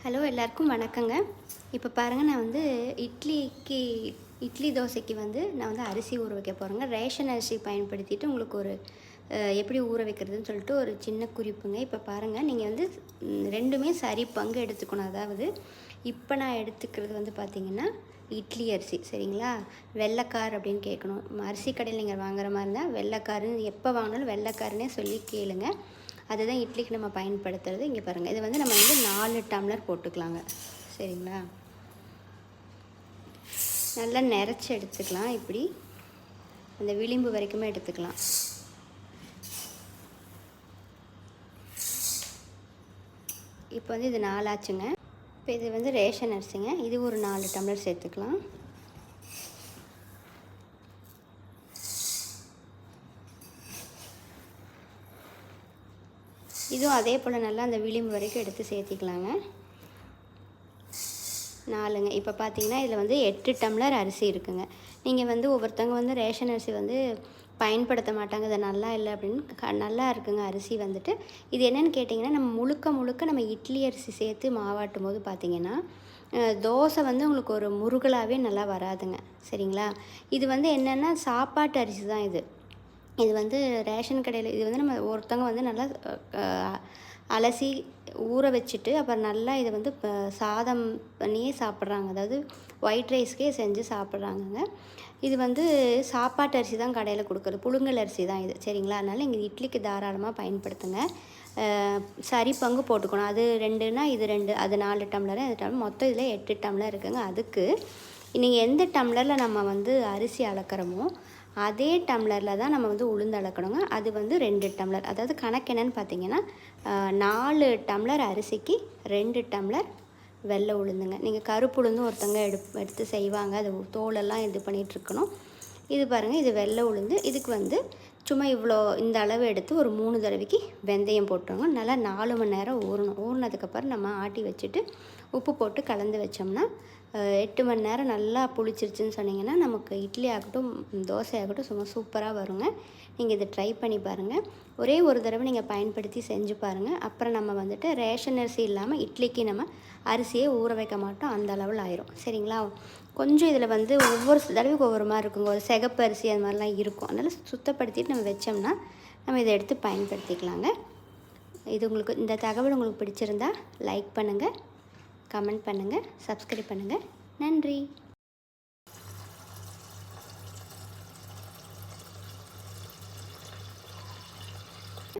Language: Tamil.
ஹலோ எல்லாருக்கும் வணக்கங்க. இப்போ பாருங்கள், நான் வந்து இட்லி தோசைக்கு வந்து நான் வந்து அரிசி ஊற வைக்க போகிறேங்க. ரேஷன் அரிசி பயன்படுத்திட்டு உங்களுக்கு ஒரு எப்படி ஊற வைக்கிறதுன்னு சொல்லிட்டு ஒரு சின்ன குறிப்புங்க. இப்போ பாருங்கள், நீங்கள் வந்து ரெண்டுமே சரி பங்கு எடுத்துக்கணும். அதாவது இப்போ நான் எடுத்துக்கிறது வந்து பார்த்திங்கன்னா இட்லி அரிசி, சரிங்களா? வெள்ளைக்கார் அப்படின்னு கேட்கணும். அரிசி கடையில் நீங்கள் வாங்குற மாதிரி இருந்தால் வெள்ளைக்காருன்னு எப்போ வாங்கினாலும் வெள்ளைக்காருன்னே சொல்லி கேளுங்க. அதுதான் இட்லிக்கு நம்ம பயன்படுத்துறது. இங்கே பாருங்கள், இது வந்து நம்ம வந்து 4 டம்ளர் போட்டுக்கலாங்க, சரிங்களா? நல்லா நிறச்சி எடுத்துக்கலாம். இப்படி அந்த விளிம்பு வரைக்குமே எடுத்துக்கலாம். இப்போ வந்து இது 4 ஆச்சுங்க. இப்போ இது வந்து ரேஷன் அரிசிங்க. இது ஒரு 4 டம்ளர் சேர்த்துக்கலாம். இதுவும் அதே போல் நல்லா அந்த விளிம்பு வரைக்கும் எடுத்து சேர்த்திக்கலாங்க. 4ங்க. இப்போ பார்த்தீங்கன்னா இதில் வந்து 8 டம்ளர் அரிசி இருக்குங்க. நீங்கள் வந்து ஒவ்வொருத்தவங்க வந்து ரேஷன் அரிசி வந்து பயன்படுத்த மாட்டாங்க. இது நல்லா இல்லை அப்படின்னு. நல்லா இருக்குங்க அரிசி வந்துட்டு. இது என்னென்னு கேட்டிங்கன்னா, நம்ம முழுக்க நம்ம இட்லி அரிசி சேர்த்து மாவாட்டும் போது பார்த்திங்கன்னா தோசை வந்து உங்களுக்கு ஒரு முருகலாகவே நல்லா வராதுங்க, சரிங்களா? இது வந்து என்னென்னா சாப்பாட்டு அரிசி தான் இது. இது வந்து ரேஷன் கடையில் இது வந்து நம்ம ஒருத்தவங்க வந்து நல்லா அலசி ஊற வச்சுட்டு அப்புறம் நல்லா இதை வந்து இப்போ சாதம் பண்ணியே சாப்பிட்றாங்க. அதாவது ஒயிட் ரைஸ்க்கே செஞ்சு சாப்பிட்றாங்கங்க. இது வந்து சாப்பாட்டு அரிசி தான் கடையில் கொடுக்குறது, புழுங்கல் அரிசி தான் இது, சரிங்களா? அதனால் நீங்கள் இட்லிக்கு தாராளமாக பயன்படுத்துங்க. சரி பங்கு போட்டுக்கணும். அது 2னா இது 2, அது 4 டம்ளரு, அது டம்ளர், மொத்தம் இதில் 8 டம்ளர் இருக்குங்க. அதுக்கு நீங்கள் எந்த டம்ளரில் நம்ம வந்து அரிசி அளக்கிறோமோ அதே டம்ளரில் தான் நம்ம வந்து உளுந்து அளக்கணுங்க. அது வந்து 2 டம்ளர். அதாவது கணக்கு என்னென்னு பார்த்தீங்கன்னா 4 டம்ளர் அரிசிக்கு 2 டம்ளர் வெள்ளை உளுந்துங்க. நீங்கள் கருப்பு உளுந்து ஒருத்தங்க எடுத்து செய்வாங்க, அது தோலெல்லாம் இது பண்ணிகிட்ருக்கணும். இது பாருங்கள், இது வெள்ளை உளுந்து. இதுக்கு வந்து சும்மா இவ்வளோ இந்த அளவு எடுத்து ஒரு 3 தடவைக்கு வெந்தயம் போட்டுருங்க. நல்லா 4 மணி நேரம் ஊறணும். ஊறினதுக்கப்புறம் நம்ம ஆட்டி வச்சுட்டு உப்பு போட்டு கலந்து வச்சோம்னா 8 மணி நேரம் நல்லா புளிச்சிருச்சுன்னு சொன்னிங்கன்னா நமக்கு இட்லி ஆகட்டும் தோசை ஆகட்டும் சும்மா சூப்பராக வருங்க. நீங்கள் இதை ட்ரை பண்ணி பாருங்கள். ஒரே ஒரு தடவை நீங்கள் பயன்படுத்தி செஞ்சு பாருங்கள். அப்புறம் நம்ம வந்துட்டு ரேஷன் அரிசி இல்லாமல் இட்லிக்கு நம்ம அரிசியே ஊற வைக்க மாட்டோம், அந்த அளவில் ஆயிரும், சரிங்களா? கொஞ்சம் இதில் வந்து ஒவ்வொரு தடவைக்கு ஒவ்வொரு மாதிரி இருக்குங்க. ஒரு சிகப்பு அரிசி அது மாதிரிலாம் இருக்கும். அதனால் சுத்தப்படுத்திட்டு நம்ம வச்சோம்னா நம்ம இதை எடுத்து பயன்படுத்திக்கலாங்க. இது உங்களுக்கு இந்த தகவல் உங்களுக்கு பிடிச்சிருந்தா லைக் பண்ணுங்கள், கமெண்ட் பண்ணுங்கள், சப்ஸ்கிரைப் பண்ணுங்கள். நன்றி.